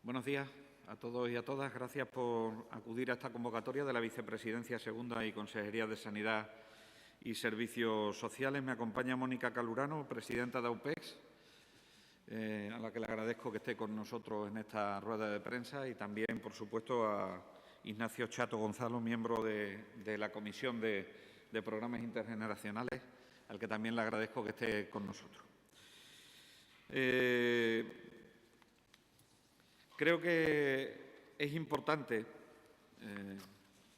Buenos días a todos y a todas. Gracias por acudir a esta convocatoria de la Vicepresidencia Segunda y Consejería de Sanidad y Servicios Sociales. Me acompaña Mónica Calurano, presidenta de AUPEX, a la que le agradezco que esté con nosotros en esta rueda de prensa, y también, por supuesto, a Ignacio Chato Gonzalo, miembro de la Comisión de Programas Intergeneracionales, al que también le agradezco que esté con nosotros. Creo que es importante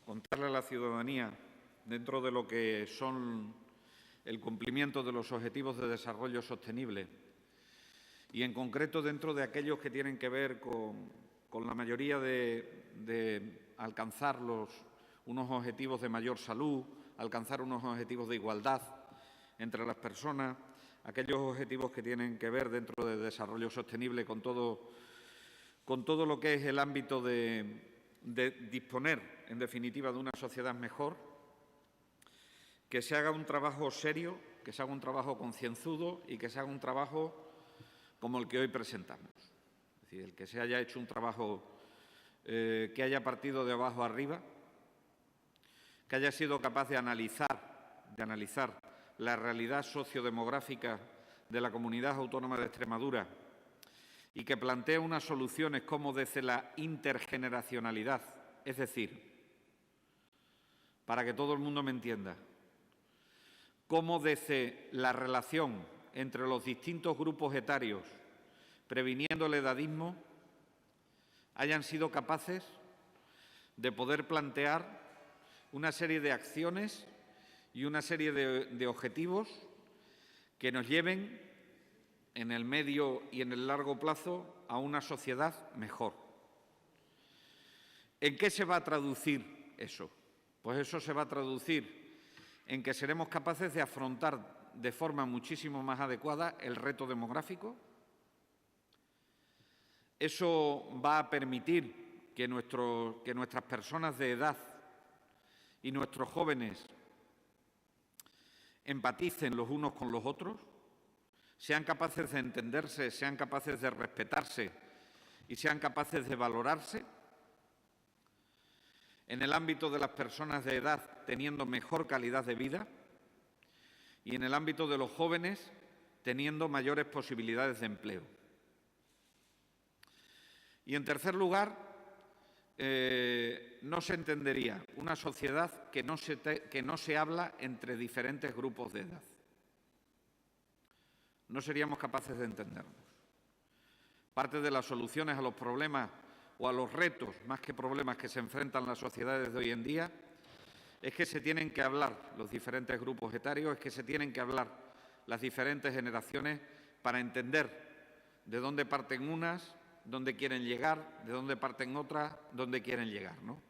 contarle a la ciudadanía, dentro de lo que son el cumplimiento de los Objetivos de Desarrollo Sostenible y, en concreto, dentro de aquellos que tienen que ver con la mayoría de alcanzar unos objetivos de mayor salud, alcanzar unos objetivos de igualdad entre las personas, aquellos objetivos que tienen que ver dentro del desarrollo sostenible con todo lo que es el ámbito de disponer, en definitiva, de una sociedad mejor, que se haga un trabajo serio, que se haga un trabajo concienzudo y que se haga un trabajo como el que hoy presentamos. Es decir, el que se haya hecho un trabajo que haya partido de abajo arriba, que haya sido capaz de analizar la realidad sociodemográfica de la Comunidad Autónoma de Extremadura y que plantee unas soluciones como desde la intergeneracionalidad, es decir, para que todo el mundo me entienda, cómo desde la relación entre los distintos grupos etarios, previniendo el edadismo, hayan sido capaces de poder plantear una serie de acciones y una serie de objetivos que nos lleven en el medio y en el largo plazo a una sociedad mejor. ¿En qué se va a traducir eso? Pues eso se va a traducir en que seremos capaces de afrontar de forma muchísimo más adecuada el reto demográfico. Eso va a permitir que nuestras personas de edad y nuestros jóvenes empaticen los unos con los otros, sean capaces de entenderse, sean capaces de respetarse y sean capaces de valorarse. En el ámbito de las personas de edad, teniendo mejor calidad de vida, y en el ámbito de los jóvenes, teniendo mayores posibilidades de empleo. Y, en tercer lugar, no se entendería una sociedad que no se habla entre diferentes grupos de edad. No seríamos capaces de entendernos. Parte de las soluciones a los problemas o a los retos, más que problemas, que se enfrentan las sociedades de hoy en día, es que se tienen que hablar los diferentes grupos etarios, es que se tienen que hablar las diferentes generaciones para entender de dónde parten unas, dónde quieren llegar, de dónde parten otras, dónde quieren llegar, ¿no?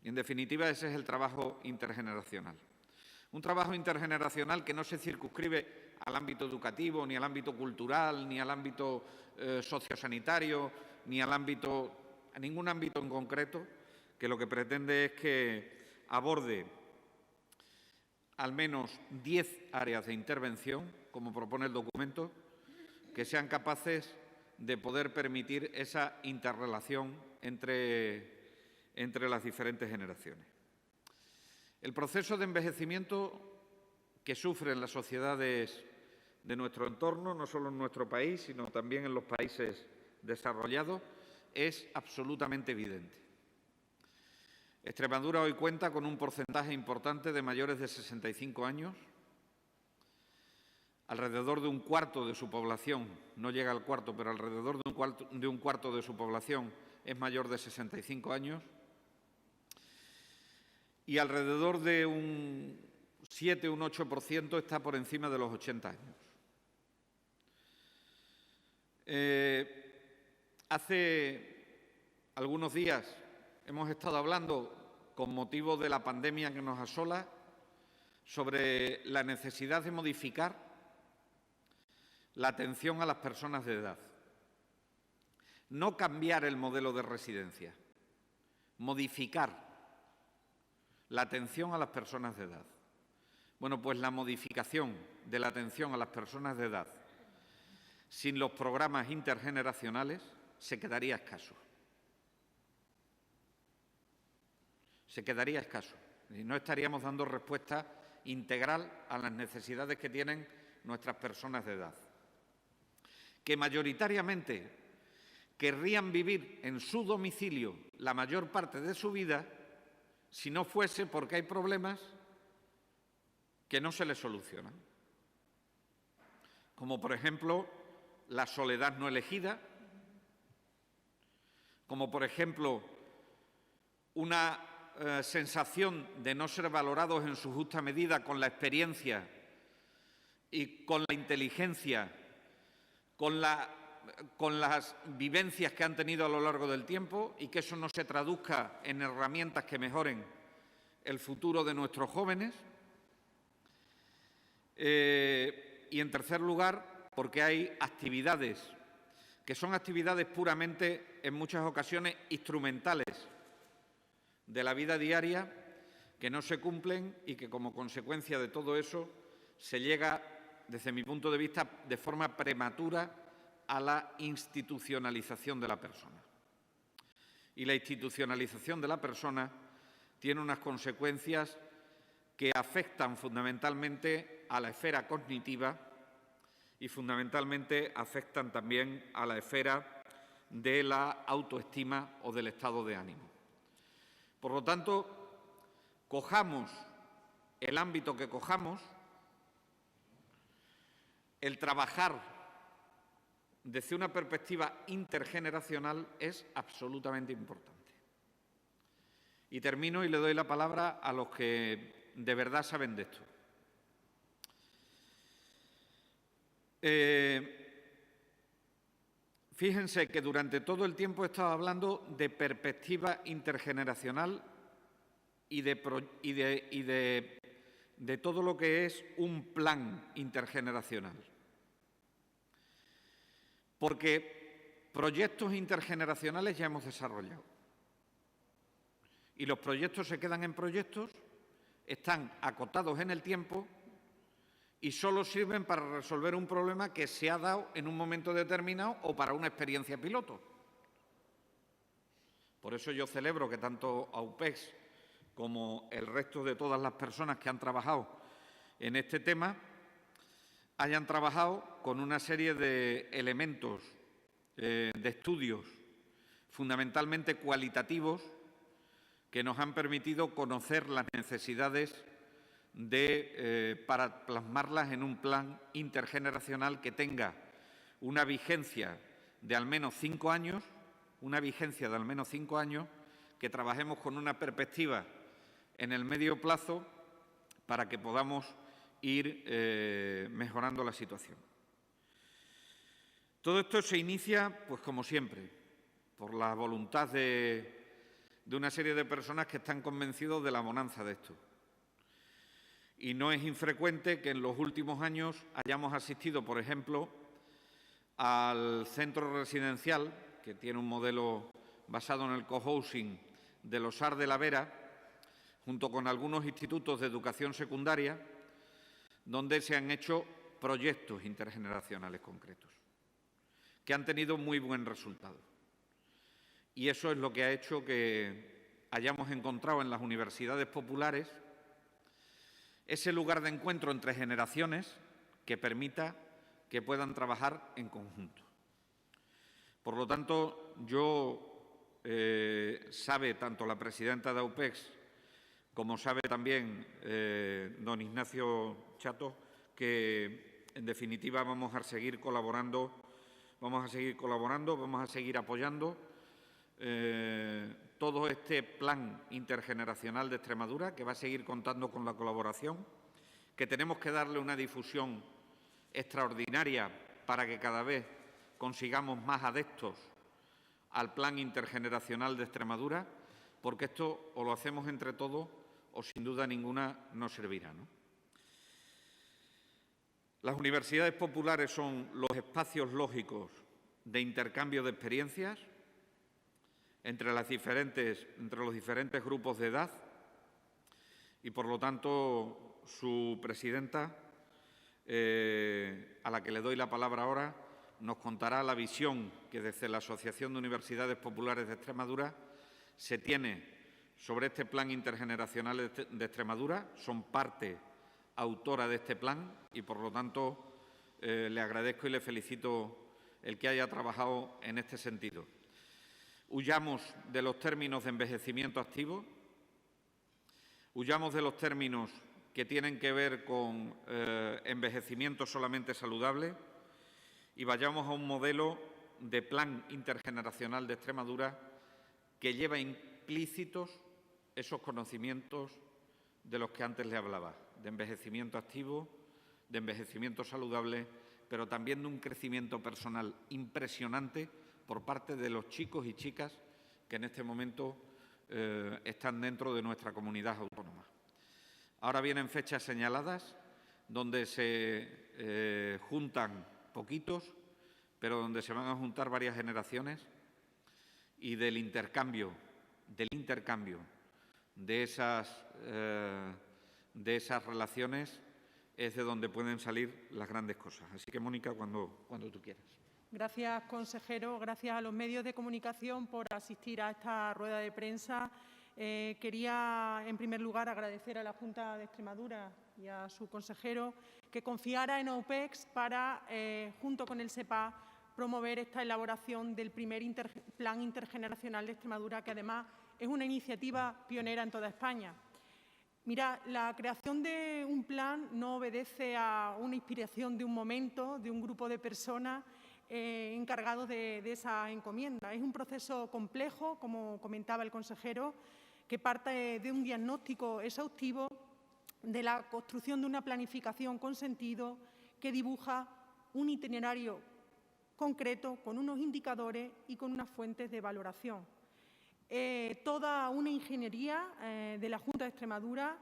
Y, en definitiva, ese es el trabajo intergeneracional. Un trabajo intergeneracional que no se circunscribe al ámbito educativo, ni al ámbito cultural, ni al ámbito sociosanitario, ni a ningún ámbito en concreto, que lo que pretende es que aborde al menos 10 áreas de intervención, como propone el documento, que sean capaces de poder permitir esa interrelación entre las diferentes generaciones. El proceso de envejecimiento que sufren las sociedades de nuestro entorno, no solo en nuestro país, sino también en los países desarrollados, es absolutamente evidente. Extremadura hoy cuenta con un porcentaje importante de mayores de 65 años. Alrededor de un cuarto de su población, no llega al cuarto, pero alrededor de un cuarto de su población es mayor de 65 años. Y alrededor de un 7, un 8% está por encima de los 80 años. Hace algunos días hemos estado hablando, con motivo de la pandemia que nos asola, sobre la necesidad de modificar la atención a las personas de edad. No cambiar el modelo de residencia, modificar la atención a las personas de edad. Bueno, pues la modificación de la atención a las personas de edad sin los programas intergeneracionales se quedaría escaso. Se quedaría escaso y no estaríamos dando respuesta integral a las necesidades que tienen nuestras personas de edad, que mayoritariamente querrían vivir en su domicilio la mayor parte de su vida si no fuese porque hay problemas que no se les solucionan, como por ejemplo la soledad no elegida, como por ejemplo una sensación de no ser valorados en su justa medida con la experiencia y con la inteligencia, con las vivencias que han tenido a lo largo del tiempo, y que eso no se traduzca en herramientas que mejoren el futuro de nuestros jóvenes. Y en tercer lugar, porque hay actividades que son actividades puramente, en muchas ocasiones, instrumentales de la vida diaria, que no se cumplen y que como consecuencia de todo eso se llega, desde mi punto de vista, de forma prematura a la institucionalización de la persona. Y la institucionalización de la persona tiene unas consecuencias que afectan fundamentalmente a la esfera cognitiva y fundamentalmente afectan también a la esfera de la autoestima o del estado de ánimo. Por lo tanto, cojamos el ámbito que cojamos, el trabajar desde una perspectiva intergeneracional es absolutamente importante. Y termino y le doy la palabra a los que de verdad saben de esto. Fíjense que durante todo el tiempo he estado hablando de perspectiva intergeneracional y de todo lo que es un plan intergeneracional. Porque proyectos intergeneracionales ya hemos desarrollado. Y los proyectos se quedan en proyectos, están acotados en el tiempo y solo sirven para resolver un problema que se ha dado en un momento determinado o para una experiencia piloto. Por eso yo celebro que tanto AUPEX como el resto de todas las personas que han trabajado en este tema hayan trabajado con una serie de elementos de estudios fundamentalmente cualitativos que nos han permitido conocer las necesidades para plasmarlas en un plan intergeneracional que tenga una vigencia de al menos 5 años, que trabajemos con una perspectiva en el medio plazo para que podamos ir mejorando la situación. Todo esto se inicia, pues como siempre, por la voluntad de una serie de personas que están convencidos de la bonanza de esto. Y no es infrecuente que en los últimos años hayamos asistido, por ejemplo, al centro residencial, que tiene un modelo basado en el cohousing de los Sar de la Vera, junto con algunos institutos de educación secundaria, donde se han hecho proyectos intergeneracionales concretos, que han tenido muy buen resultado. Y eso es lo que ha hecho que hayamos encontrado en las universidades populares ese lugar de encuentro entre generaciones que permita que puedan trabajar en conjunto. Por lo tanto, sabe tanto la presidenta de AUPEX como sabe también don Ignacio Chato, que en definitiva vamos a seguir colaborando, vamos a seguir apoyando todo este plan intergeneracional de Extremadura, que va a seguir contando con la colaboración, que tenemos que darle una difusión extraordinaria para que cada vez consigamos más adeptos al plan intergeneracional de Extremadura, porque esto o lo hacemos entre todos o sin duda ninguna nos servirá, ¿no? Las universidades populares son los espacios lógicos de intercambio de experiencias entre los diferentes grupos de edad y, por lo tanto, su presidenta, a la que le doy la palabra ahora, nos contará la visión que desde la Asociación de Universidades Populares de Extremadura se tiene sobre este Plan Intergeneracional de Extremadura. Son parte autora de este plan y, por lo tanto, le agradezco y le felicito el que haya trabajado en este sentido. Huyamos de los términos de envejecimiento activo, huyamos de los términos que tienen que ver con envejecimiento solamente saludable y vayamos a un modelo de plan intergeneracional de Extremadura que lleva implícitos esos conocimientos de los que antes le hablaba, de envejecimiento activo, de envejecimiento saludable, pero también de un crecimiento personal impresionante por parte de los chicos y chicas que en este momento están dentro de nuestra comunidad autónoma. Ahora vienen fechas señaladas donde se juntan poquitos, pero donde se van a juntar varias generaciones y del intercambio de esas relaciones es de donde pueden salir las grandes cosas. Así que, Mónica, cuando tú quieras. Gracias, consejero. Gracias a los medios de comunicación por asistir a esta rueda de prensa. Quería, en primer lugar, agradecer a la Junta de Extremadura y a su consejero que confiara en OPEX para, junto con el SEPA, promover esta elaboración del primer Plan Intergeneracional de Extremadura, que además es una iniciativa pionera en toda España. Mira, la creación de un plan no obedece a una inspiración de un momento, de un grupo de personas encargados de esa encomienda. Es un proceso complejo, como comentaba el consejero, que parte de un diagnóstico exhaustivo, de la construcción de una planificación con sentido que dibuja un itinerario concreto con unos indicadores y con unas fuentes de valoración. Toda una ingeniería de la Junta de Extremadura,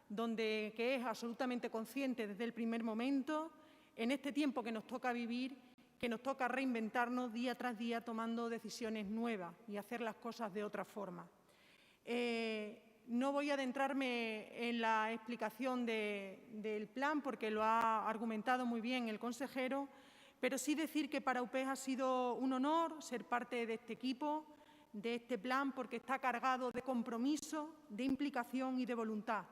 que es absolutamente consciente desde el primer momento, en este tiempo que nos toca vivir, que nos toca reinventarnos día tras día tomando decisiones nuevas y hacer las cosas de otra forma. No voy a adentrarme en la explicación del plan porque lo ha argumentado muy bien el consejero, pero sí decir que para UPEX ha sido un honor ser parte de este equipo, de este plan, porque está cargado de compromiso, de implicación y de voluntad.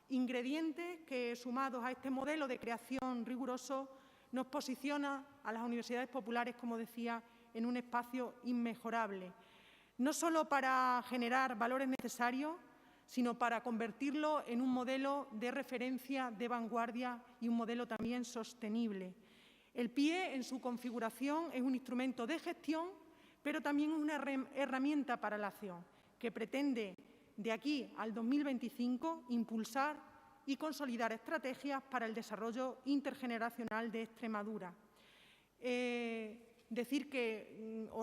Ingredientes que, sumados a este modelo de creación riguroso, nos posiciona a las universidades populares, como decía, en un espacio inmejorable. No solo para generar valores necesarios, sino para convertirlo en un modelo de referencia, de vanguardia y un modelo también sostenible. El PIE, en su configuración, es un instrumento de gestión, pero también una herramienta para la acción, que pretende, de aquí al 2025, impulsar y consolidar estrategias para el desarrollo intergeneracional de Extremadura.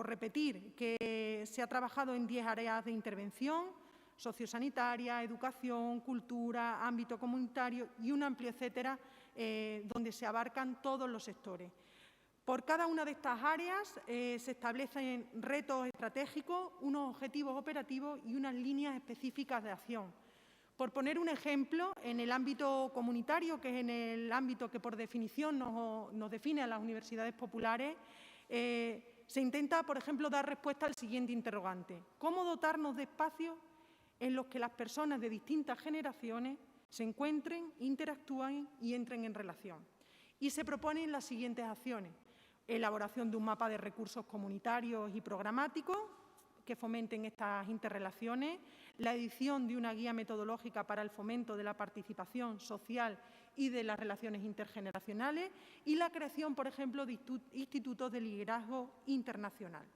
Repetir que se ha trabajado en 10 áreas de intervención: sociosanitaria, educación, cultura, ámbito comunitario y un amplio etcétera, donde se abarcan todos los sectores. Por cada una de estas áreas se establecen retos estratégicos, unos objetivos operativos y unas líneas específicas de acción. Por poner un ejemplo, en el ámbito comunitario, que es en el ámbito que por definición nos define a las universidades populares, se intenta, por ejemplo, dar respuesta al siguiente interrogante: ¿cómo dotarnos de espacios en los que las personas de distintas generaciones se encuentren, interactúen y entren en relación? Y se proponen las siguientes acciones: elaboración de un mapa de recursos comunitarios y programáticos que fomenten estas interrelaciones, la edición de una guía metodológica para el fomento de la participación social y de las relaciones intergeneracionales y la creación, por ejemplo, de institutos de liderazgo internacional.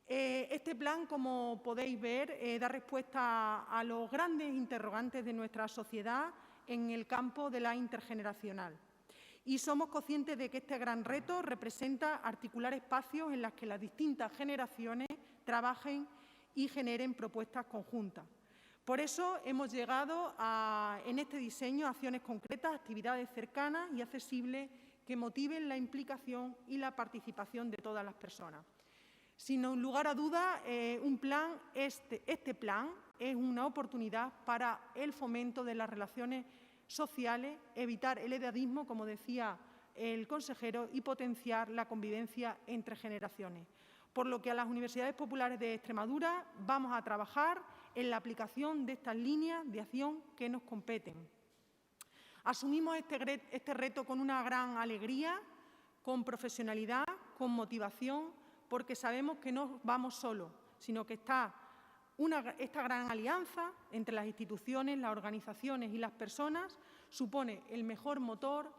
Este plan, como podéis ver, da respuesta a los grandes interrogantes de nuestra sociedad en el campo de la intergeneracional. Y somos conscientes de que este gran reto representa articular espacios en los que las distintas generaciones trabajen y generen propuestas conjuntas. Por eso hemos llegado en este diseño a acciones concretas, actividades cercanas y accesibles que motiven la implicación y la participación de todas las personas. Sin lugar a dudas, este plan es una oportunidad para el fomento de las relaciones sociales, evitar el edadismo, como decía el consejero, y potenciar la convivencia entre generaciones. Por lo que a las universidades populares de Extremadura vamos a trabajar en la aplicación de estas líneas de acción que nos competen. Asumimos este reto con una gran alegría, con profesionalidad, con motivación, porque sabemos que no vamos solos, sino que esta gran alianza entre las instituciones, las organizaciones y las personas supone el mejor motor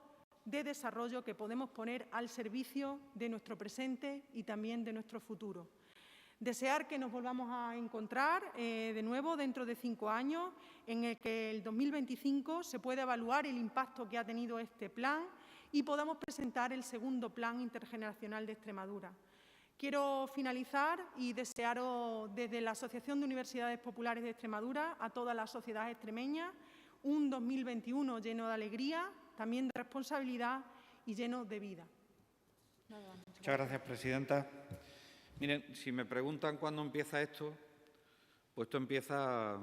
de desarrollo que podemos poner al servicio de nuestro presente y también de nuestro futuro. Desear que nos volvamos a encontrar de nuevo dentro de 5 años, en el que el 2025 se pueda evaluar el impacto que ha tenido este plan y podamos presentar el segundo Plan Intergeneracional de Extremadura. Quiero finalizar y desearos desde la Asociación de Universidades Populares de Extremadura a toda la sociedad extremeña un 2021 lleno de alegría, también de responsabilidad y lleno de vida. Muchas gracias, presidenta. Miren, si me preguntan cuándo empieza esto, pues esto empieza,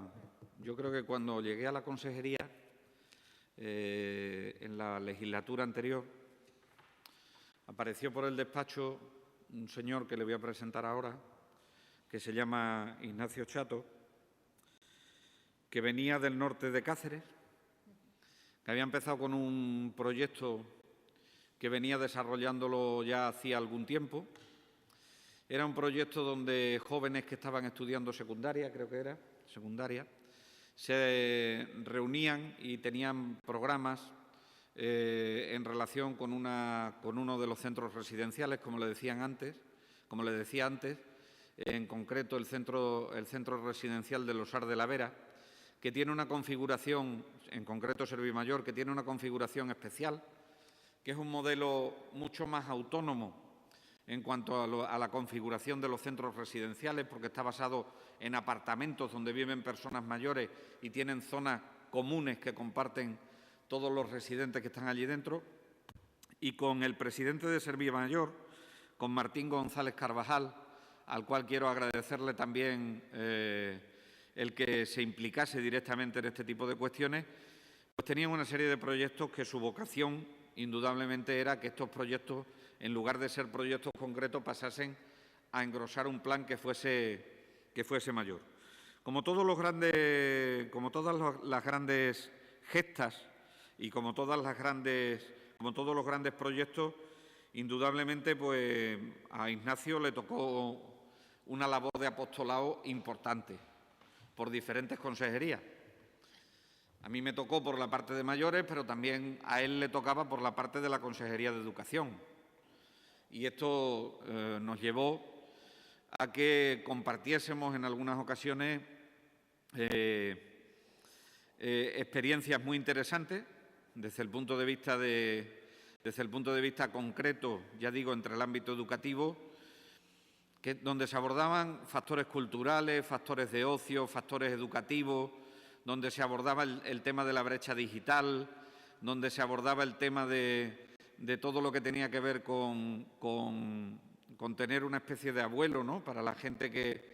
yo creo que cuando llegué a la consejería, en la legislatura anterior, apareció por el despacho un señor que le voy a presentar ahora, que se llama Ignacio Chato, que venía del norte de Cáceres, que había empezado con un proyecto que venía desarrollándolo ya hacía algún tiempo. Era un proyecto donde jóvenes que estaban estudiando secundaria, creo que era, secundaria, se reunían y tenían programas en relación con uno de los centros residenciales, como le decía antes, en concreto el centro residencial de Los Ars de la Vera, que tiene una configuración, en concreto Servimayor, que tiene una configuración especial, que es un modelo mucho más autónomo en cuanto a la configuración de los centros residenciales, porque está basado en apartamentos donde viven personas mayores y tienen zonas comunes que comparten todos los residentes que están allí dentro. Y con el presidente de Servimayor, con Martín González Carvajal, al cual quiero agradecerle también el que se implicase directamente en este tipo de cuestiones, pues tenían una serie de proyectos que su vocación indudablemente era que estos proyectos, en lugar de ser proyectos concretos, pasasen a engrosar un plan que fuese mayor. Como todas las grandes gestas y como todos los grandes proyectos, indudablemente pues a Ignacio le tocó una labor de apostolado importante por diferentes consejerías. A mí me tocó por la parte de mayores, pero también a él le tocaba por la parte de la Consejería de Educación. Y esto nos llevó a que compartiésemos en algunas ocasiones experiencias muy interesantes desde el punto de vista concreto, ya digo, entre el ámbito educativo, donde se abordaban factores culturales, factores de ocio, factores educativos, donde se abordaba el tema de la brecha digital, donde se abordaba el tema de todo lo que tenía que ver con tener una especie de abuelo, ¿no?, para la gente que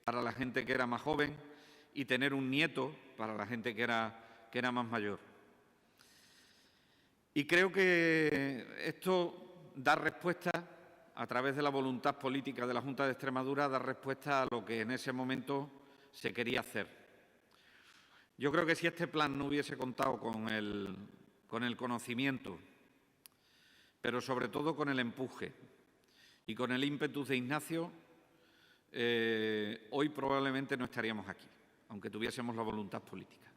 era más joven, y tener un nieto para la gente que era más mayor. Y creo que esto da respuesta, a través de la voluntad política de la Junta de Extremadura, da respuesta a lo que en ese momento se quería hacer. Yo creo que si este plan no hubiese contado con el conocimiento, pero sobre todo con el empuje y con el ímpetu de Ignacio, hoy probablemente no estaríamos aquí, aunque tuviésemos la voluntad política.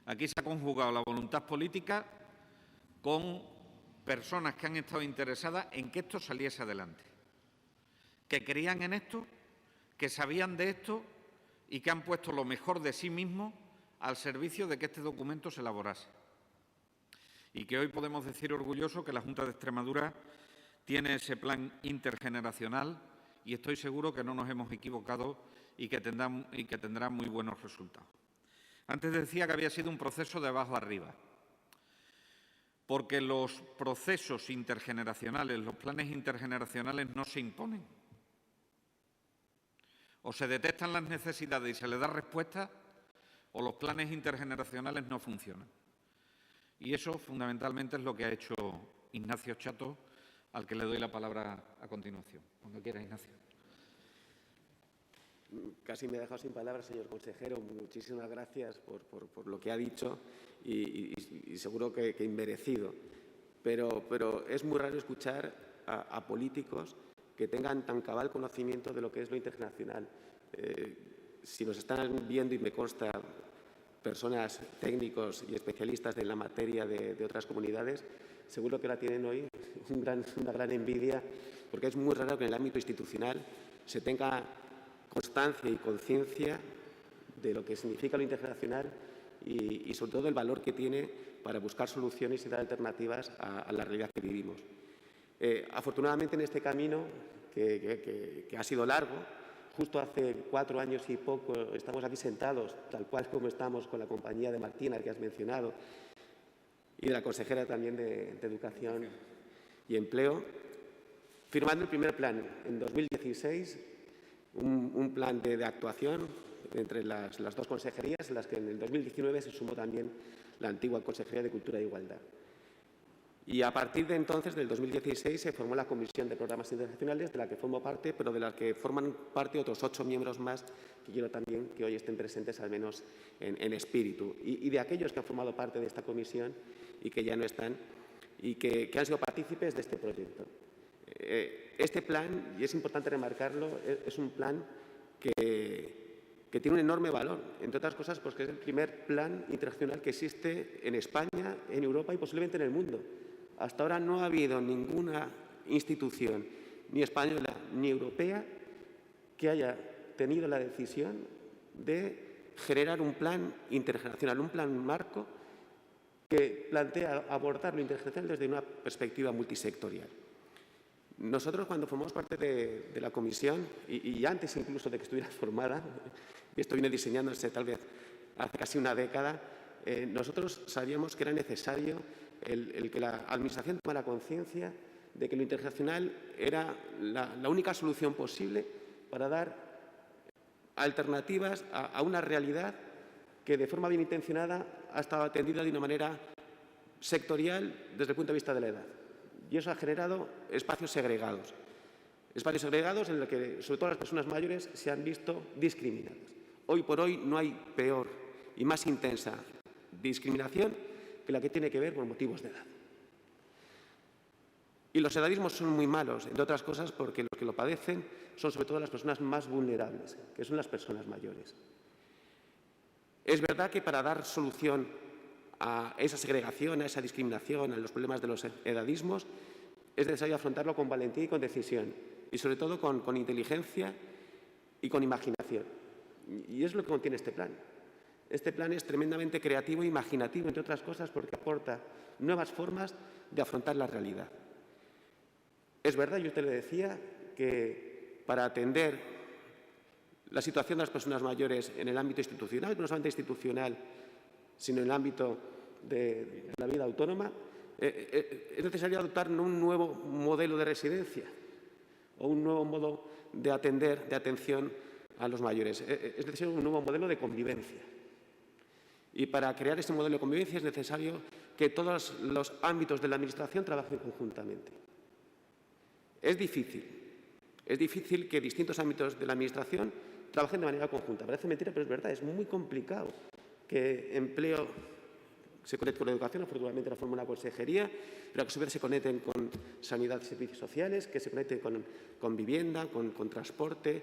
Aquí se ha conjugado la voluntad política con personas que han estado interesadas en que esto saliese adelante, que creían en esto, que sabían de esto y que han puesto lo mejor de sí mismos al servicio de que este documento se elaborase. Y que hoy podemos decir orgulloso que la Junta de Extremadura tiene ese plan intergeneracional, y estoy seguro que no nos hemos equivocado y que tendrá muy buenos resultados. Antes decía que había sido un proceso de abajo arriba, porque los procesos intergeneracionales, los planes intergeneracionales no se imponen. O se detectan las necesidades y se les da respuesta, o los planes intergeneracionales no funcionan. Y eso fundamentalmente es lo que ha hecho Ignacio Chato, al que le doy la palabra a continuación. Cuando quiera, Ignacio. Casi me he dejado sin palabras, señor consejero. Muchísimas gracias por lo que ha dicho y seguro que inmerecido. Pero es muy raro escuchar a políticos que tengan tan cabal conocimiento de lo que es lo internacional. Si nos están viendo, y me consta, personas técnicos y especialistas de la materia de otras comunidades, seguro que la tienen hoy una gran envidia, porque es muy raro que en el ámbito institucional se tenga constancia y conciencia de lo que significa lo internacional y sobre todo el valor que tiene para buscar soluciones y dar alternativas a la realidad que vivimos. Afortunadamente, en este camino, que ha sido largo, justo hace 4 años y poco estamos aquí sentados, tal cual como estamos con la compañía de Martina, que has mencionado, y de la consejera también de Educación y Empleo, firmando el primer plan en 2016, un plan de actuación entre las dos consejerías, en las que en el 2019 se sumó también la antigua Consejería de Cultura e Igualdad. Y a partir de entonces, del 2016, se formó la Comisión de Programas Internacionales, de la que formo parte, pero de la que forman parte otros 8 miembros más, que quiero también que hoy estén presentes, al menos en espíritu. Y de aquellos que han formado parte de esta comisión y que ya no están, y que han sido partícipes de este proyecto. Este plan, y es importante remarcarlo, es un plan que tiene un enorme valor, entre otras cosas porque es el primer plan internacional que existe en España, en Europa y posiblemente en el mundo. Hasta ahora no ha habido ninguna institución, ni española ni europea, que haya tenido la decisión de generar un plan internacional, un plan marco que plantea abordar lo internacional desde una perspectiva multisectorial. Nosotros, cuando formamos parte de la comisión, y antes incluso de que estuviera formada, y esto viene diseñándose tal vez hace casi una década, nosotros sabíamos que era necesario el que la Administración tomara conciencia de que lo internacional era la única solución posible para dar alternativas a una realidad que, de forma bien intencionada, ha estado atendida de una manera sectorial desde el punto de vista de la edad. Y eso ha generado espacios segregados en los que, sobre todo, las personas mayores se han visto discriminadas. Hoy por hoy no hay peor y más intensa discriminación que la que tiene que ver con motivos de edad. Y los edadismos son muy malos, entre otras cosas, porque los que lo padecen son sobre todo las personas más vulnerables, que son las personas mayores. Es verdad que para dar solución a esa segregación, a esa discriminación, a los problemas de los edadismos, es necesario afrontarlo con valentía y con decisión, y sobre todo con inteligencia y con imaginación. Y es lo que contiene este plan. Este plan es tremendamente creativo e imaginativo, entre otras cosas, porque aporta nuevas formas de afrontar la realidad. Es verdad, yo usted le decía, que para atender la situación de las personas mayores en el ámbito institucional, no solamente institucional, sino en el ámbito de la vida autónoma, es necesario adoptar un nuevo modelo de residencia o un nuevo modo de atención a los mayores. Es necesario un nuevo modelo de convivencia. Y para crear este modelo de convivencia es necesario que todos los ámbitos de la Administración trabajen conjuntamente. Es difícil que distintos ámbitos de la Administración trabajen de manera conjunta. Parece mentira, pero es verdad, es muy complicado que empleo se conecte con la educación, afortunadamente la forma una consejería, pero que a su vez se conecten con sanidad y servicios sociales, que se conecten con vivienda, con transporte.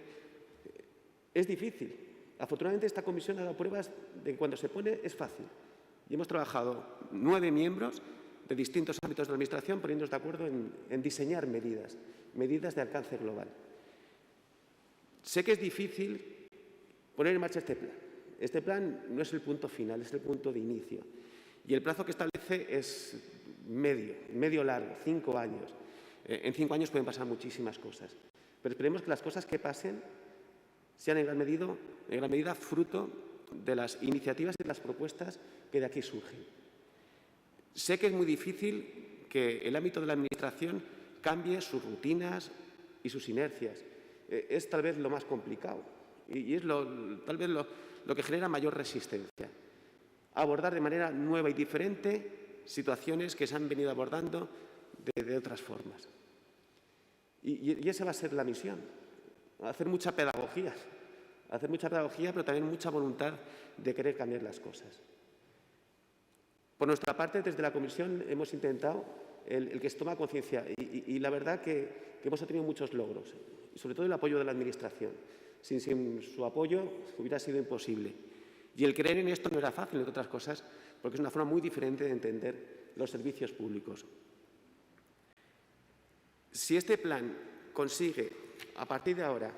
Es difícil. Afortunadamente esta comisión ha dado pruebas de que cuando se pone es fácil. Y hemos trabajado 9 miembros de distintos ámbitos de la Administración poniéndonos de acuerdo en diseñar medidas de alcance global. Sé que es difícil poner en marcha este plan. Este plan no es el punto final, es el punto de inicio. Y el plazo que establece es medio largo, 5 años. En 5 años pueden pasar muchísimas cosas. Pero esperemos que las cosas que pasen sean en gran medida fruto de las iniciativas y de las propuestas que de aquí surgen. Sé que es muy difícil que el ámbito de la Administración cambie sus rutinas y sus inercias. Es tal vez lo más complicado y es tal vez lo que genera mayor resistencia. Abordar de manera nueva y diferente situaciones que se han venido abordando de otras formas. Y esa va a ser la misión, hacer mucha pedagogía, pero también mucha voluntad de querer cambiar las cosas. Por nuestra parte, desde la Comisión hemos intentado el que se toma conciencia y la verdad que hemos obtenido muchos logros, y sobre todo el apoyo de la Administración. Sin su apoyo hubiera sido imposible. Y el creer en esto no era fácil, entre otras cosas, porque es una forma muy diferente de entender los servicios públicos. Si este plan consigue, a partir de ahora,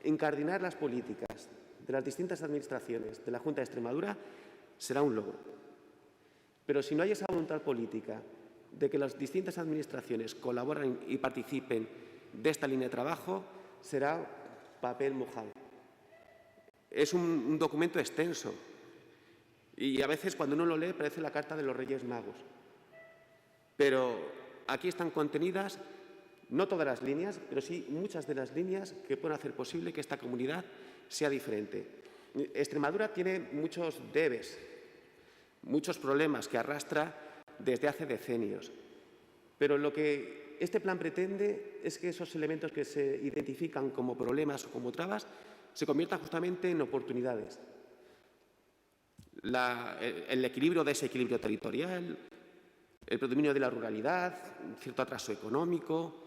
incardinar las políticas de las distintas administraciones de la Junta de Extremadura, será un logro. Pero si no hay esa voluntad política de que las distintas administraciones colaboren y participen de esta línea de trabajo, será papel mojado. Es un documento extenso y a veces cuando uno lo lee parece la carta de los Reyes Magos. Pero aquí están contenidas no todas las líneas, pero sí muchas de las líneas que pueden hacer posible que esta comunidad sea diferente. Extremadura tiene muchos debes, muchos problemas que arrastra desde hace decenios. Pero lo que este plan pretende es que esos elementos que se identifican como problemas o como trabas se conviertan justamente en oportunidades. El equilibrio de ese equilibrio territorial, el predominio de la ruralidad, un cierto atraso económico,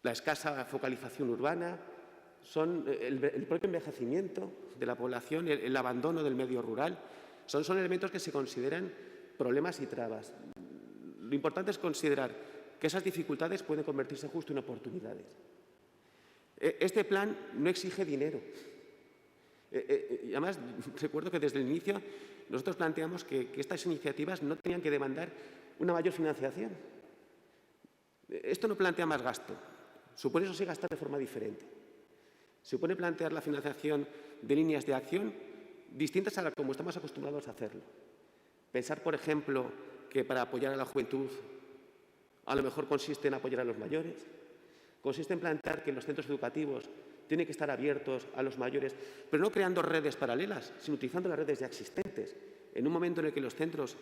la escasa focalización urbana, son el propio envejecimiento de la población, el abandono del medio rural, son elementos que se consideran problemas y trabas. Lo importante es considerar que esas dificultades pueden convertirse justo en oportunidades. Este plan no exige dinero. Y además, recuerdo que desde el inicio nosotros planteamos que estas iniciativas no tenían que demandar una mayor financiación. Esto no plantea más gasto. Supone, eso sí, gastar de forma diferente. Supone plantear la financiación de líneas de acción distintas a las como estamos acostumbrados a hacerlo. Pensar, por ejemplo, que para apoyar a la juventud a lo mejor consiste en apoyar a los mayores, consiste en plantear que los centros educativos tienen que estar abiertos a los mayores, pero no creando redes paralelas, sino utilizando las redes ya existentes. En un momento en el que los centros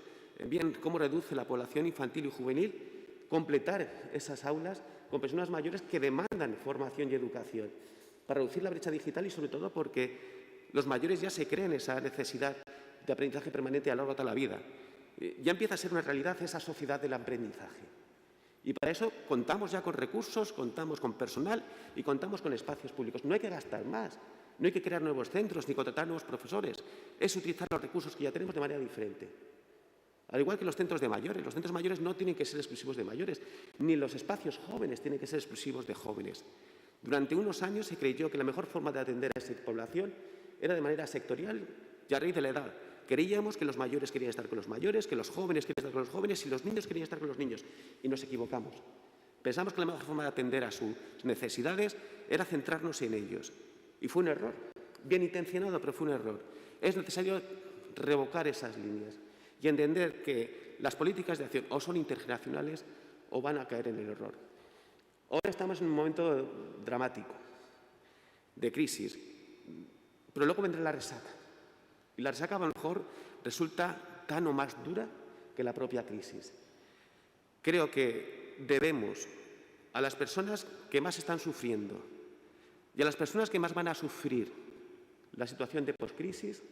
ven cómo reduce la población infantil y juvenil, completar esas aulas con personas mayores que demandan formación y educación para reducir la brecha digital y, sobre todo, porque los mayores ya se creen esa necesidad de aprendizaje permanente a lo largo de toda la vida. Ya empieza a ser una realidad esa sociedad del aprendizaje. Y para eso contamos ya con recursos, contamos con personal y contamos con espacios públicos. No hay que gastar más, no hay que crear nuevos centros ni contratar nuevos profesores. Es utilizar los recursos que ya tenemos de manera diferente. Al igual que los centros mayores no tienen que ser exclusivos de mayores, ni los espacios jóvenes tienen que ser exclusivos de jóvenes. Durante unos años se creyó que la mejor forma de atender a esa población era de manera sectorial y a raíz de la edad. Creíamos que los mayores querían estar con los mayores, que los jóvenes querían estar con los jóvenes y los niños querían estar con los niños. Y nos equivocamos. Pensamos que la mejor forma de atender a sus necesidades era centrarnos en ellos. Y fue un error. Bien intencionado, pero fue un error. Es necesario revocar esas líneas y entender que las políticas de acción o son intergeneracionales o van a caer en el error. Ahora estamos en un momento dramático, de crisis, pero luego vendrá la resaca. Y la resaca a lo mejor resulta tan o más dura que la propia crisis. Creo que debemos a las personas que más están sufriendo y a las personas que más van a sufrir la situación de poscrisis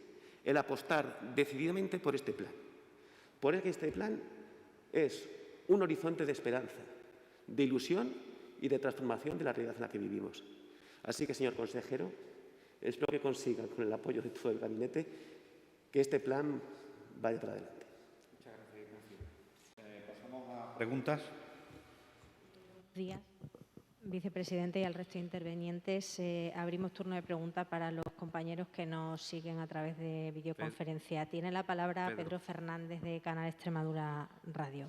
el apostar decididamente por este plan. Por que este plan es un horizonte de esperanza, de ilusión y de transformación de la realidad en la que vivimos. Así que, señor consejero, espero que consiga, con el apoyo de todo el gabinete, que este plan vaya para adelante. Muchas gracias, Ignacio. Pasamos a preguntas. Buenos días, vicepresidente, y al resto de intervenientes. Abrimos turno de preguntas para los compañeros que nos siguen a través de videoconferencia. Tiene la palabra Pedro Fernández, de Canal Extremadura Radio.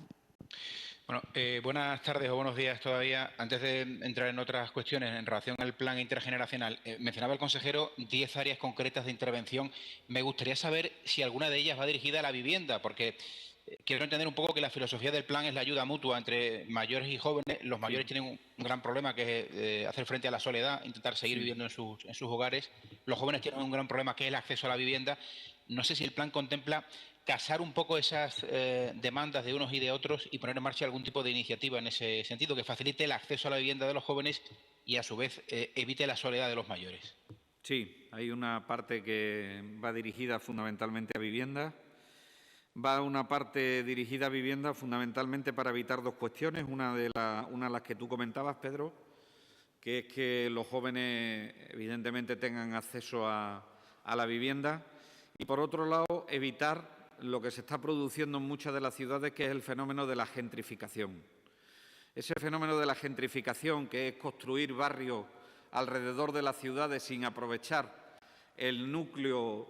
Bueno, buenas tardes o buenos días todavía. Antes de entrar en otras cuestiones en relación al plan intergeneracional, mencionaba el consejero 10 áreas concretas de intervención. Me gustaría saber si alguna de ellas va dirigida a la vivienda, porque quiero entender un poco que la filosofía del plan es la ayuda mutua entre mayores y jóvenes. Los mayores tienen un gran problema, que es hacer frente a la soledad, intentar seguir viviendo en sus hogares. Los jóvenes tienen un gran problema, que es el acceso a la vivienda. No sé si el plan contempla casar un poco esas demandas de unos y de otros y poner en marcha algún tipo de iniciativa en ese sentido, que facilite el acceso a la vivienda de los jóvenes y, a su vez, evite la soledad de los mayores. Sí, hay una parte que va dirigida fundamentalmente a vivienda. Va una parte dirigida a vivienda fundamentalmente para evitar dos cuestiones. Una de las que tú comentabas, Pedro, que es que los jóvenes evidentemente tengan acceso a la vivienda. Y, por otro lado, evitar lo que se está produciendo en muchas de las ciudades, que es el fenómeno de la gentrificación. Ese fenómeno de la gentrificación, que es construir barrios alrededor de las ciudades sin aprovechar el núcleo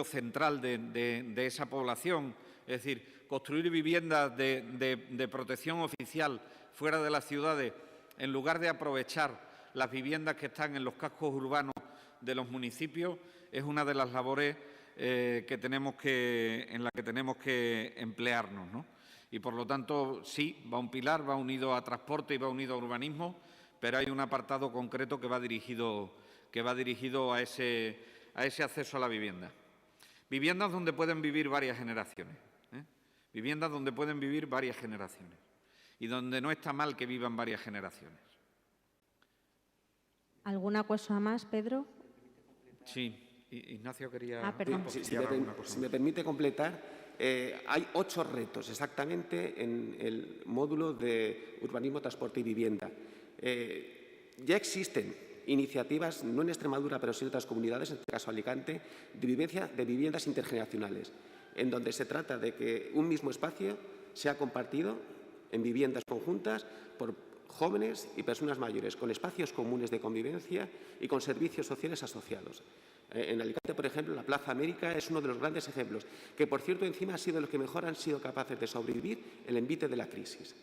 central de esa población, es decir, construir viviendas de protección oficial fuera de las ciudades, en lugar de aprovechar las viviendas que están en los cascos urbanos de los municipios, es una de las labores en la que tenemos que emplearnos, ¿no? Y, por lo tanto, sí, va un pilar, va unido a transporte y va unido a urbanismo, pero hay un apartado concreto que va dirigido a ese acceso a la vivienda. Viviendas donde pueden vivir varias generaciones, viviendas donde pueden vivir varias generaciones y donde no está mal que vivan varias generaciones. ¿Alguna cosa más, Pedro? Sí, Ignacio quería... perdón. Si me permite completar, hay 8 retos exactamente en el módulo de urbanismo, transporte y vivienda. Ya existen iniciativas, no en Extremadura, pero sí en otras comunidades, en este caso Alicante, de viviendas intergeneracionales, en donde se trata de que un mismo espacio sea compartido en viviendas conjuntas por jóvenes y personas mayores, con espacios comunes de convivencia y con servicios sociales asociados. En Alicante, por ejemplo, la Plaza América es uno de los grandes ejemplos, que, por cierto, encima ha sido los que mejor han sido capaces de sobrevivir el envite de la crisis.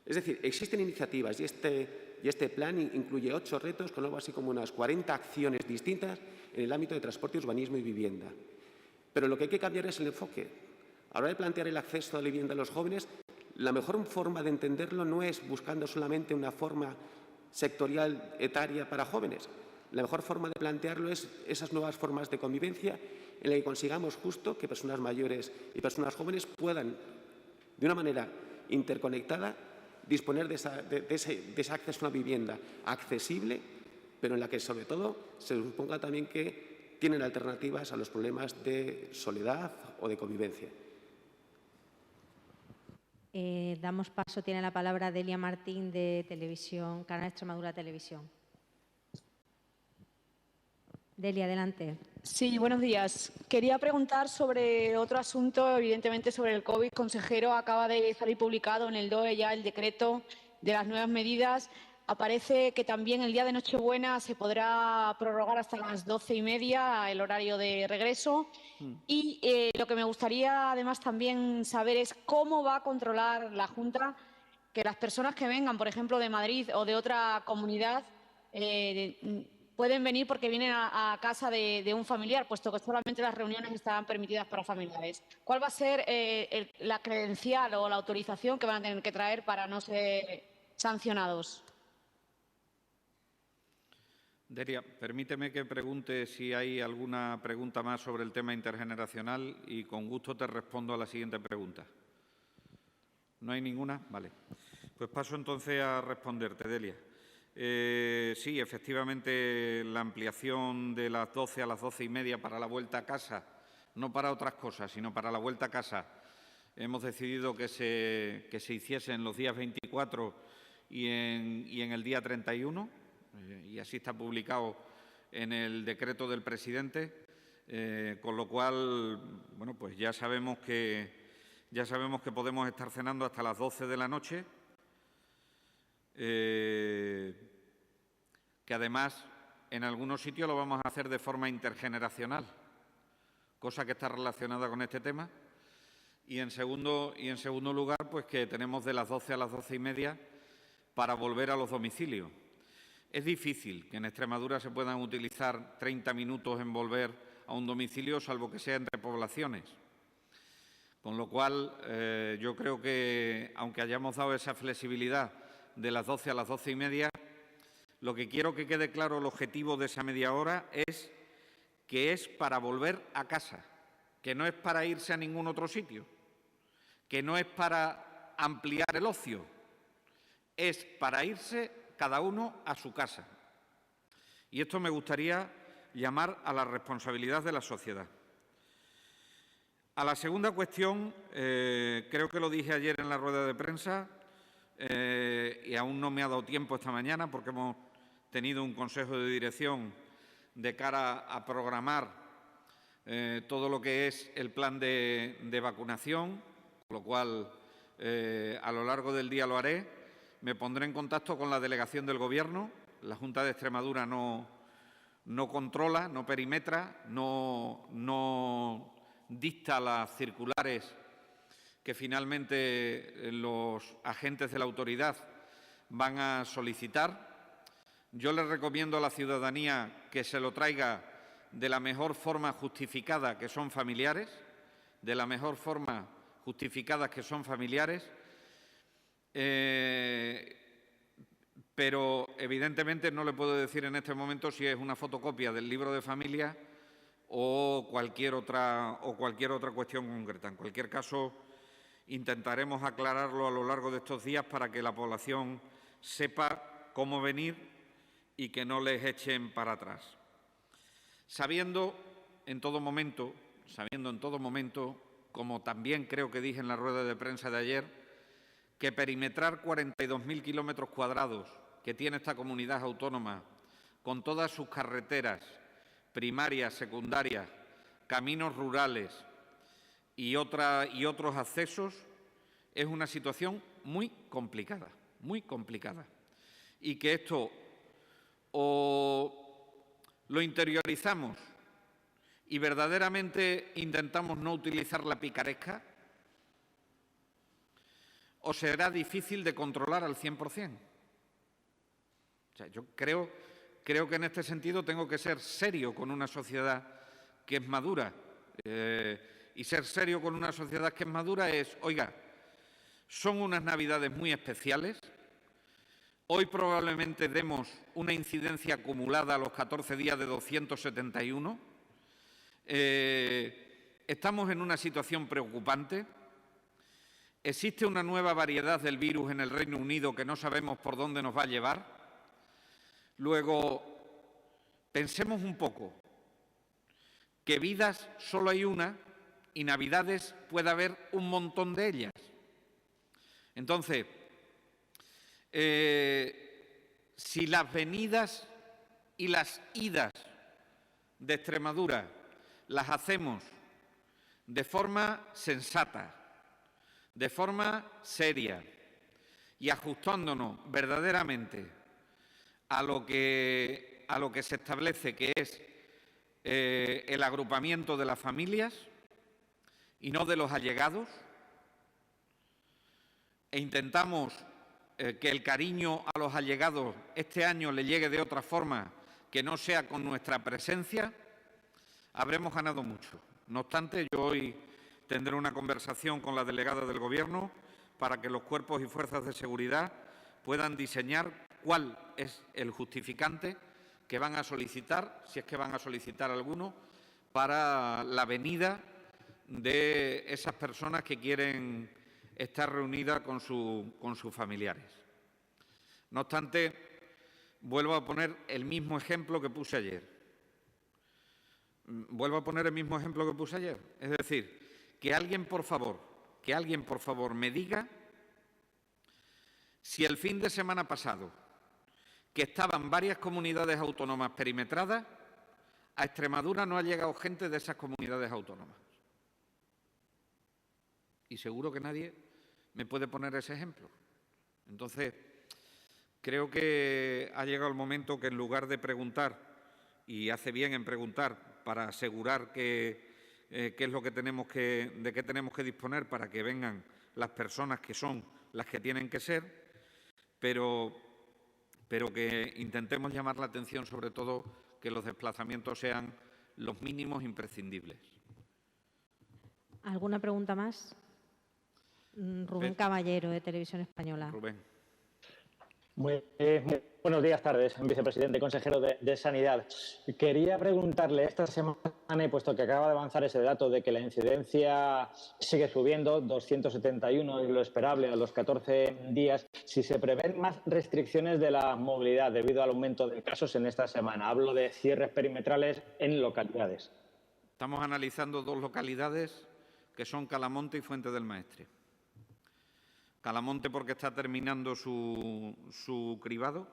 Es decir, existen iniciativas y este plan incluye 8 retos con algo así como unas 40 acciones distintas en el ámbito de transporte, urbanismo y vivienda. Pero lo que hay que cambiar es el enfoque. A la hora de plantear el acceso a la vivienda a los jóvenes, la mejor forma de entenderlo no es buscando solamente una forma sectorial etaria para jóvenes. La mejor forma de plantearlo es esas nuevas formas de convivencia en la que consigamos justo que personas mayores y personas jóvenes puedan, de una manera interconectada, disponer de ese acceso a una vivienda accesible, pero en la que, sobre todo, se suponga también que tienen alternativas a los problemas de soledad o de convivencia. Damos paso, tiene la palabra Delia Martín, de Televisión, Canal Extremadura Televisión. Delia, adelante. Sí, buenos días. Quería preguntar sobre otro asunto, evidentemente sobre el COVID. Consejero, acaba de salir publicado en el DOE ya el decreto de las nuevas medidas. Aparece que también el día de Nochebuena se podrá prorrogar hasta las 12:30 el horario de regreso. Y lo que me gustaría además también saber es cómo va a controlar la Junta que las personas que vengan, por ejemplo, de Madrid o de otra comunidad, pueden venir porque vienen a casa de un familiar, puesto que solamente las reuniones estarán permitidas para familiares. ¿Cuál va a ser la credencial o la autorización que van a tener que traer para no ser sancionados? Delia, permíteme que pregunte si hay alguna pregunta más sobre el tema intergeneracional y con gusto te respondo a la siguiente pregunta. ¿No hay ninguna? Vale. Pues paso entonces a responderte, Delia. Sí, efectivamente, la ampliación de las 12 a las 12:30 para la vuelta a casa, no para otras cosas, sino para la vuelta a casa, hemos decidido que se hiciese en los días 24 y en el día 31, y así está publicado en el decreto del presidente, con lo cual, bueno, pues ya sabemos que podemos estar cenando hasta las 12 de la noche. Que además en algunos sitios lo vamos a hacer de forma intergeneracional, cosa que está relacionada con este tema. Y en segundo lugar, pues que tenemos de las 12 a las 12:30 para volver a los domicilios. Es difícil que en Extremadura se puedan utilizar 30 minutos en volver a un domicilio, salvo que sea entre poblaciones. Con lo cual, yo creo que, aunque hayamos dado esa flexibilidad de las 12 a las 12:30, lo que quiero que quede claro, el objetivo de esa media hora es que es para volver a casa, que no es para irse a ningún otro sitio, que no es para ampliar el ocio, es para irse cada uno a su casa. Y esto me gustaría llamar a la responsabilidad de la sociedad. A la segunda cuestión, creo que lo dije ayer en la rueda de prensa y aún no me ha dado tiempo esta mañana porque hemos tenido un consejo de dirección de cara a programar todo lo que es el plan de vacunación, con lo cual a lo largo del día lo haré. Me pondré en contacto con la delegación del Gobierno. La Junta de Extremadura no controla, no perimetra, no dicta las circulares que finalmente los agentes de la autoridad van a solicitar. Yo les recomiendo a la ciudadanía que se lo traiga de la mejor forma justificada, que son familiares, de la mejor forma justificadas que son familiares, pero evidentemente no le puedo decir en este momento si es una fotocopia del libro de familia o cualquier otra cuestión concreta. En cualquier caso, intentaremos aclararlo a lo largo de estos días para que la población sepa cómo venir y que no les echen para atrás. Sabiendo en todo momento, como también creo que dije en la rueda de prensa de ayer, que perimetrar 42.000 kilómetros cuadrados que tiene esta comunidad autónoma, con todas sus carreteras primarias, secundarias, caminos rurales y otros accesos, es una situación muy complicada, y que esto o lo interiorizamos y verdaderamente intentamos no utilizar la picaresca, o será difícil de controlar al 100%. O sea, yo creo que en este sentido tengo que ser serio con una sociedad que es madura. Y ser serio con una sociedad que es madura es, oiga, son unas Navidades muy especiales. Hoy probablemente demos una incidencia acumulada a los 14 días de 271. Estamos en una situación preocupante. Existe una nueva variedad del virus en el Reino Unido que no sabemos por dónde nos va a llevar. Luego, pensemos un poco que vidas solo hay una y Navidades puede haber un montón de ellas. Entonces, si las venidas y las idas de Extremadura las hacemos de forma sensata, de forma seria y ajustándonos verdaderamente a lo que se establece, que es el agrupamiento de las familias y no de los allegados, e intentamos que el cariño a los allegados este año le llegue de otra forma que no sea con nuestra presencia, habremos ganado mucho. No obstante, yo hoy tendré una conversación con la delegada del Gobierno para que los cuerpos y fuerzas de seguridad puedan diseñar cuál es el justificante que van a solicitar, si es que van a solicitar alguno, para la venida de esas personas que quieren estar reunidas con sus familiares. No obstante, vuelvo a poner el mismo ejemplo que puse ayer. Es decir, que alguien, por favor, me diga si el fin de semana pasado, que estaban varias comunidades autónomas perimetradas, a Extremadura no ha llegado gente de esas comunidades autónomas. Y seguro que nadie me puede poner ese ejemplo. Entonces, creo que ha llegado el momento que en lugar de preguntar, y hace bien en preguntar para asegurar qué es lo que de qué tenemos que disponer para que vengan las personas que son las que tienen que ser, pero que intentemos llamar la atención sobre todo que los desplazamientos sean los mínimos imprescindibles. ¿Alguna pregunta más? Rubén Caballero, de Televisión Española. Rubén. Muy buenos días, tardes, vicepresidente, consejero de Sanidad. Quería preguntarle, esta semana, y puesto que acaba de avanzar ese dato de que la incidencia sigue subiendo, 271 es lo esperable a los 14 días, si se prevén más restricciones de la movilidad debido al aumento de casos en esta semana. Hablo de cierres perimetrales en localidades. Estamos analizando 2 localidades que son Calamonte y Fuente del Maestre. Calamonte porque está terminando su cribado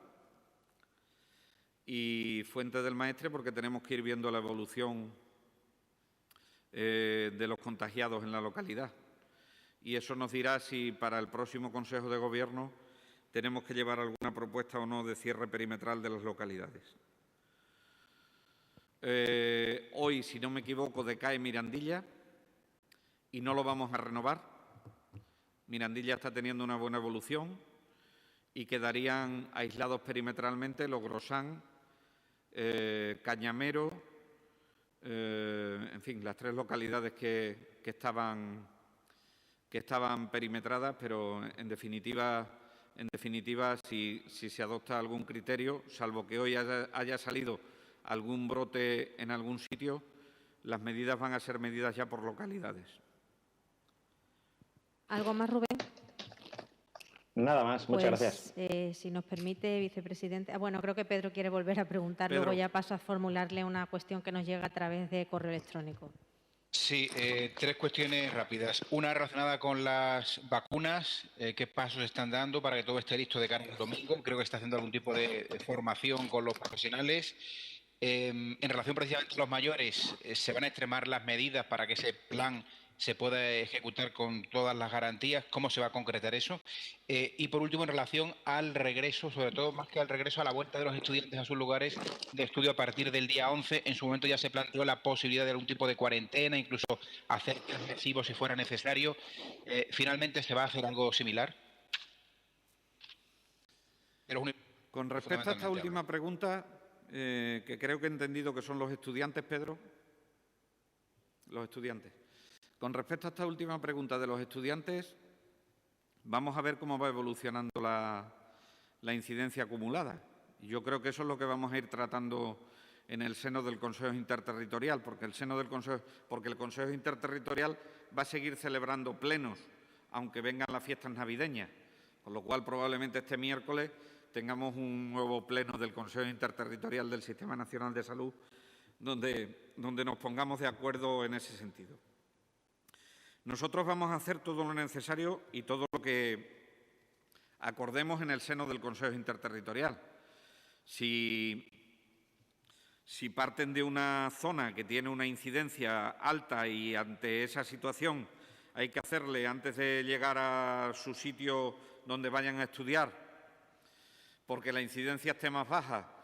y Fuente del Maestre porque tenemos que ir viendo la evolución de los contagiados en la localidad. Y eso nos dirá si para el próximo Consejo de Gobierno tenemos que llevar alguna propuesta o no de cierre perimetral de las localidades. Hoy, si no me equivoco, decae Mirandilla y no lo vamos a renovar. Mirandilla está teniendo una buena evolución y quedarían aislados perimetralmente Logrosán, Cañamero, en fin, las 3 localidades que estaban perimetradas, pero en definitiva, si se adopta algún criterio, salvo que hoy haya salido algún brote en algún sitio, las medidas van a ser medidas ya por localidades. ¿Algo más, Rubén? Nada más, muchas gracias. Si nos permite, vicepresidente. Bueno, creo que Pedro quiere volver a preguntar, Pedro. luego ya paso a formularle una cuestión que nos llega a través de correo electrónico. Sí, 3 cuestiones rápidas. Una relacionada con las vacunas. ¿Qué pasos están dando para que todo esté listo de cara al domingo? Creo que está haciendo algún tipo de formación con los profesionales. En relación precisamente a los mayores, ¿se van a extremar las medidas para que ese plan se pueda ejecutar con todas las garantías? ¿Cómo se va a concretar eso? Y por último, en relación al regreso, sobre todo más que al regreso, a la vuelta de los estudiantes a sus lugares de estudio a partir del día 11. En su momento ya se planteó la posibilidad de algún tipo de cuarentena, incluso hacer test masivos si fuera necesario. ¿Finalmente se va a hacer algo similar? Con respecto a esta última pregunta, que creo que he entendido que son los estudiantes, Pedro. Los estudiantes. Con respecto a esta última pregunta de los estudiantes, vamos a ver cómo va evolucionando la incidencia acumulada. Y yo creo que eso es lo que vamos a ir tratando en el seno del Consejo Interterritorial, porque el Consejo Interterritorial va a seguir celebrando plenos, aunque vengan las fiestas navideñas, con lo cual probablemente este miércoles tengamos un nuevo pleno del Consejo Interterritorial del Sistema Nacional de Salud, donde nos pongamos de acuerdo en ese sentido. Nosotros vamos a hacer todo lo necesario y todo lo que acordemos en el seno del Consejo Interterritorial. Si parten de una zona que tiene una incidencia alta y ante esa situación hay que hacerle, antes de llegar a su sitio donde vayan a estudiar, porque la incidencia esté más baja,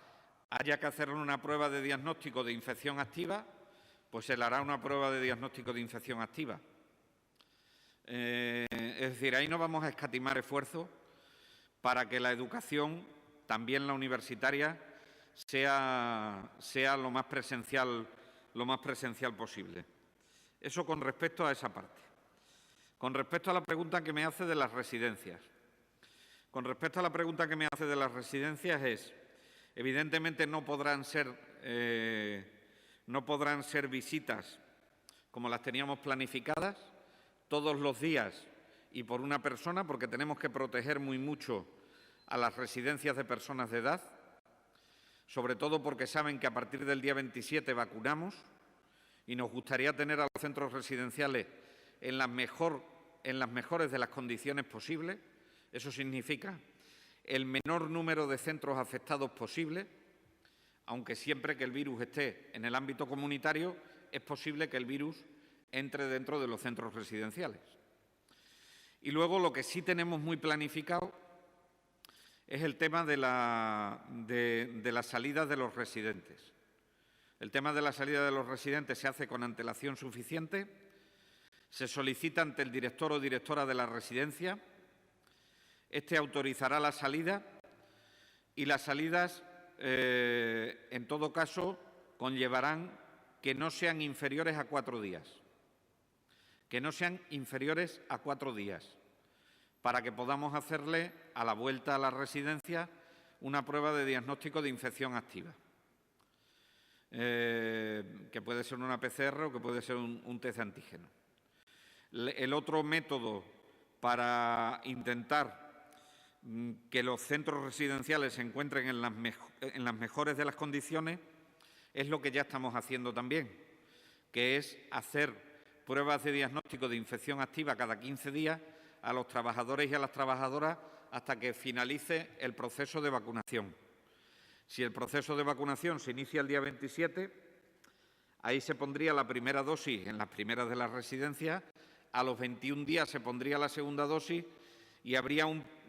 haya que hacerle una prueba de diagnóstico de infección activa, pues se le hará una prueba de diagnóstico de infección activa. Es decir, ahí no vamos a escatimar esfuerzos para que la educación, también la universitaria, sea lo más presencial posible. Eso con respecto a esa parte. Con respecto a la pregunta que me hace de las residencias. Con respecto a la pregunta que me hace de las residencias es, evidentemente no podrán ser visitas como las teníamos planificadas, todos los días y por una persona, porque tenemos que proteger muy mucho a las residencias de personas de edad, sobre todo porque saben que a partir del día 27 vacunamos y nos gustaría tener a los centros residenciales en las mejores de las condiciones posibles. Eso significa el menor número de centros afectados posible, aunque siempre que el virus esté en el ámbito comunitario, es posible que el virus entre dentro de los centros residenciales. Y luego lo que sí tenemos muy planificado es el tema de la salida de los residentes. El tema de la salida de los residentes se hace con antelación suficiente, se solicita ante el director o directora de la residencia, este autorizará la salida y las salidas, en todo caso, conllevarán que no sean inferiores a 4 días. que no sean inferiores a 4 días, para que podamos hacerle a la vuelta a la residencia una prueba de diagnóstico de infección activa, que puede ser una PCR o que puede ser un test de antígeno. El otro método para intentar que los centros residenciales se encuentren en las mejores de las condiciones es lo que ya estamos haciendo también, que es hacer pruebas de diagnóstico de infección activa cada 15 días a los trabajadores y a las trabajadoras hasta que finalice el proceso de vacunación. Si el proceso de vacunación se inicia el día 27, ahí se pondría la primera dosis en las primeras de las residencias, a los 21 días se pondría la segunda dosis y habría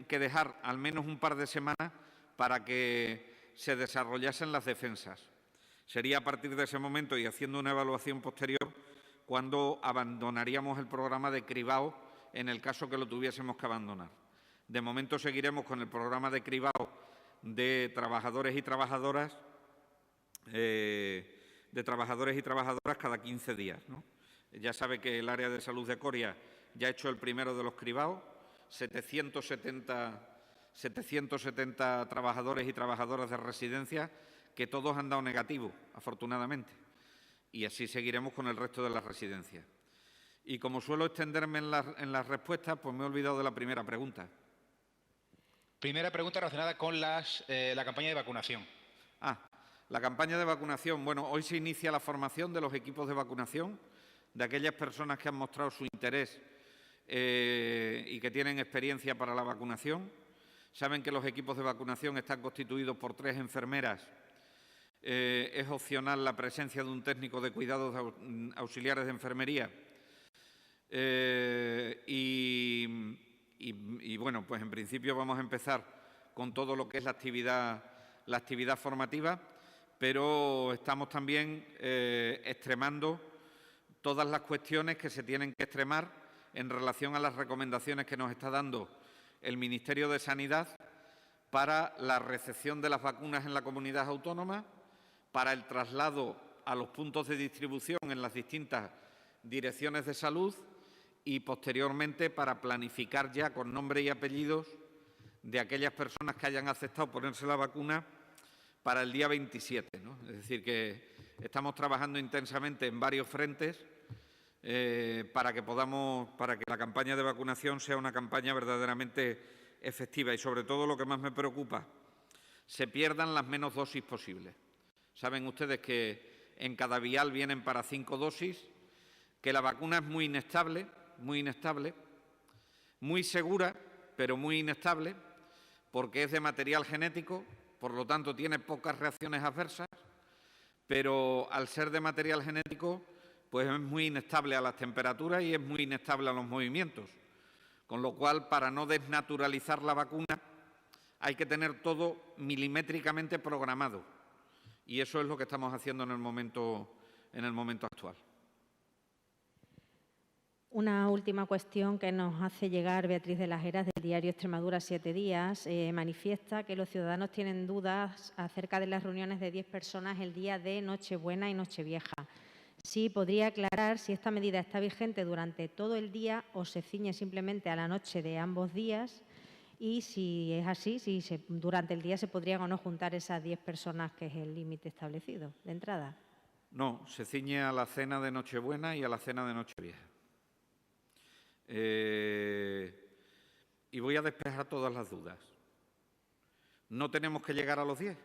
que dejar al menos un par de semanas para que se desarrollasen las defensas. Sería a partir de ese momento y haciendo una evaluación posterior cuando abandonaríamos el programa de cribado en el caso que lo tuviésemos que abandonar. De momento seguiremos con el programa de cribado de trabajadores y trabajadoras cada 15 días, ¿no? Ya sabe que el área de salud de Coria ya ha hecho el primero de los cribados, 770 trabajadores y trabajadoras de residencia que todos han dado negativo, afortunadamente, y así seguiremos con el resto de las residencias. Y como suelo extenderme en las respuestas, pues me he olvidado de la primera pregunta. Primera pregunta relacionada con la campaña de vacunación. La campaña de vacunación. Bueno, hoy se inicia la formación de los equipos de vacunación, de aquellas personas que han mostrado su interés y que tienen experiencia para la vacunación. Saben que los equipos de vacunación están constituidos por 3 enfermeras. Es opcional la presencia de un técnico de cuidados auxiliares de enfermería. Y bueno, pues en principio vamos a empezar con todo lo que es la actividad formativa, pero estamos también extremando todas las cuestiones que se tienen que extremar en relación a las recomendaciones que nos está dando el Ministerio de Sanidad para la recepción de las vacunas en la comunidad autónoma, para el traslado a los puntos de distribución en las distintas direcciones de salud y, posteriormente, para planificar ya con nombre y apellidos de aquellas personas que hayan aceptado ponerse la vacuna para el día 27, ¿no? Es decir, que estamos trabajando intensamente en varios frentes para que la campaña de vacunación sea una campaña verdaderamente efectiva y, sobre todo, lo que más me preocupa, se pierdan las menos dosis posibles. Saben ustedes que en cada vial vienen para 5 dosis, que la vacuna es muy inestable, muy segura, pero muy inestable, porque es de material genético, por lo tanto tiene pocas reacciones adversas, pero al ser de material genético, pues es muy inestable a las temperaturas y es muy inestable a los movimientos. Con lo cual, para no desnaturalizar la vacuna, hay que tener todo milimétricamente programado. Y eso es lo que estamos haciendo en el momento actual. Una última cuestión que nos hace llegar Beatriz de las Heras del diario Extremadura 7 días. Manifiesta que los ciudadanos tienen dudas acerca de las reuniones de 10 personas el día de Nochebuena y Nochevieja. Sí, podría aclarar si esta medida está vigente durante todo el día o se ciñe simplemente a la noche de ambos días, y si es así, si durante el día se podrían o no juntar esas 10 personas, que es el límite establecido de entrada. No, se ciñe a la cena de Nochebuena y a la cena de Nochevieja. Y voy a despejar todas las dudas. No tenemos que llegar a los 10.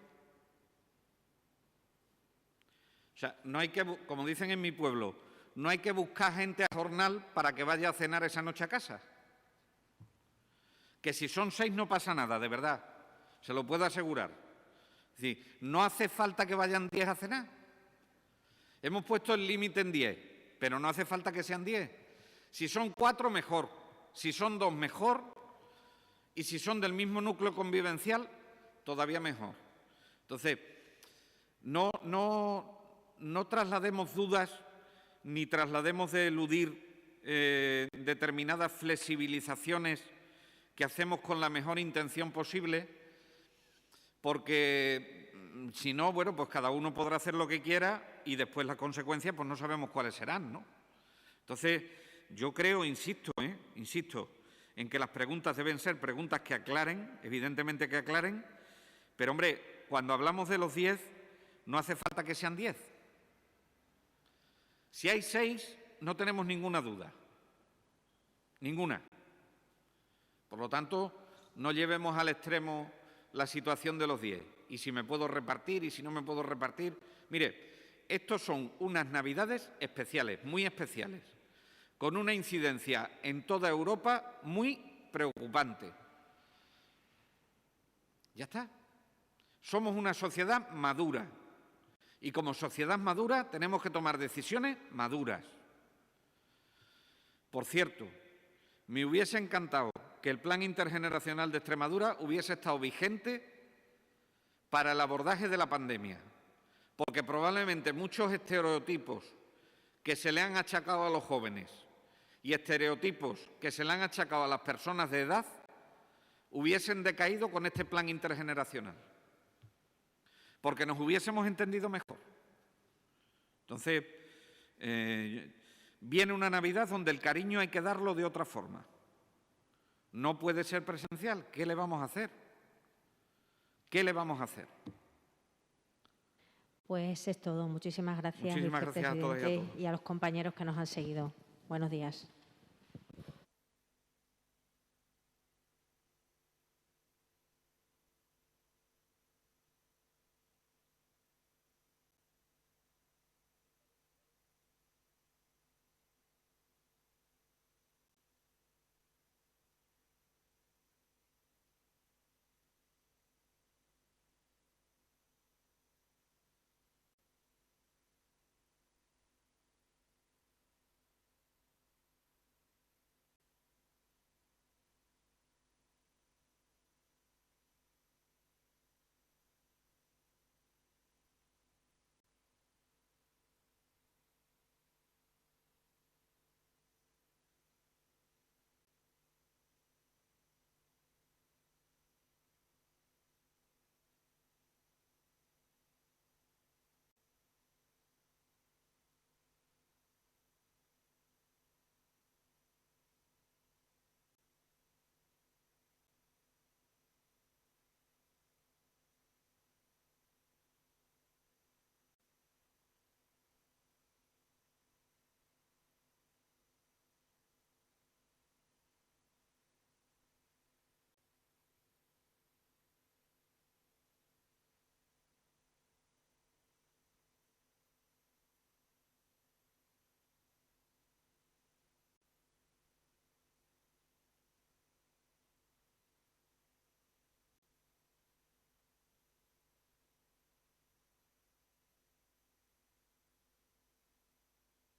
O sea, no hay que, como dicen en mi pueblo, no hay que buscar gente a jornal para que vaya a cenar esa noche a casa. Que si son 6 no pasa nada, de verdad, se lo puedo asegurar. Es decir, no hace falta que vayan 10 a cenar. Hemos puesto el límite en 10, pero no hace falta que sean 10. Si son 4, mejor. Si son 2, mejor. Y si son del mismo núcleo convivencial, todavía mejor. Entonces, no traslademos dudas ni traslademos de eludir determinadas flexibilizaciones que hacemos con la mejor intención posible, porque si no, bueno, pues cada uno podrá hacer lo que quiera y después las consecuencias pues no sabemos cuáles serán, ¿no? Entonces, yo creo, insisto, en que las preguntas deben ser preguntas que aclaren, evidentemente que aclaren, pero, hombre, cuando hablamos de los 10, no hace falta que sean 10. Si hay 6, no tenemos ninguna duda. Ninguna. Por lo tanto, no llevemos al extremo la situación de los 10. Y si me puedo repartir y si no me puedo repartir. Mire, estos son unas Navidades especiales, muy especiales, con una incidencia en toda Europa muy preocupante. Ya está. Somos una sociedad madura y como sociedad madura tenemos que tomar decisiones maduras. Por cierto, me hubiese encantado que el Plan Intergeneracional de Extremadura hubiese estado vigente para el abordaje de la pandemia, porque probablemente muchos estereotipos que se le han achacado a los jóvenes y estereotipos que se le han achacado a las personas de edad hubiesen decaído con este plan intergeneracional, porque nos hubiésemos entendido mejor. Entonces, viene una Navidad donde el cariño hay que darlo de otra forma. No puede ser presencial. ¿Qué le vamos a hacer? ¿Qué le vamos a hacer? Pues es todo. Muchísimas gracias, Muchísimas gracias a todos y a todos. y a los compañeros que nos han seguido. Buenos días.